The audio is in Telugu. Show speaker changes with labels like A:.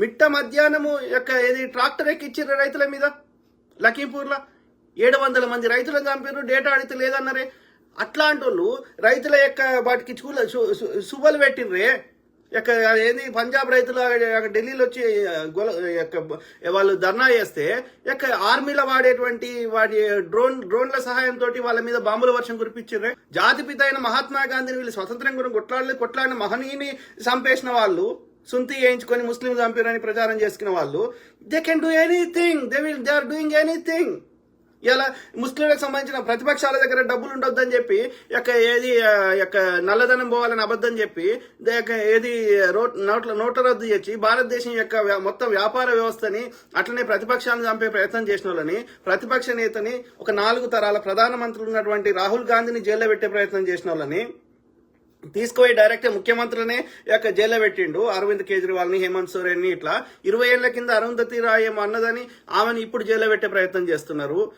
A: మిట్ట మధ్యాహ్నము యొక్క ఏది ట్రాక్టర్ ఎక్కిచ్చిర్రు రైతుల మీద లఖీంపూర్లో 700 మంది ఢిల్లీలను చంపారు, డేటా అడిగితే లేదన్నారే. అట్లాంటి వాళ్ళు రైతుల యొక్క వాటికి సువ్వలు పెట్టిర్రే. ఏంది పంజాబ్ రైతులు ఢిల్లీలో వచ్చి వాళ్ళు ధర్నా చేస్తే ఆర్మీలో వాడేటువంటి డ్రోన్ల సహాయంతో వాళ్ళ మీద బాంబుల వర్షం కురిపించారు. జాతిపిత అయిన మహాత్మా గాంధీని వీళ్ళు స్వతంత్రం గురించి కొట్లాడిన మహనీయుని చంపేసిన వాళ్ళు, సుంతి వేయించుకొని ముస్లిం చంపారని ప్రచారం చేసుకున్న వాళ్ళు, they can do anything, they are doing anything. ఇలా ముస్లింలకు సంబంధించిన ప్రతిపక్షాల దగ్గర డబ్బులు ఉండొద్దని చెప్పి ఏది నల్లధనం పోవాలని అబద్ధం చెప్పి ఏది నోట్ల రద్దు చేసి భారతదేశం యొక్క మొత్తం వ్యాపార వ్యవస్థని అట్లనే ప్రతిపక్షాలను చంపే ప్రయత్నం చేసిన వాళ్ళని, ప్రతిపక్ష నేతని, ఒక 4 తరాల ప్రధానమంత్రులు ఉన్నటువంటి రాహుల్ గాంధీని జైల్లో పెట్టే ప్రయత్నం చేసిన వాళ్ళని తీసుకుపోయి డైరెక్ట్ ముఖ్యమంత్రులనే జైల్లో పెట్టిండు. అరవింద్ కేజ్రీవాల్ ని, హేమంత్ సోరెన్ ని. ఇట్లా 20 ఏళ్ల కింద అరుంధతి రాయ్ ఏమో అన్నదని ఆమెను ఇప్పుడు జైల్లో పెట్టే ప్రయత్నం చేస్తున్నారు.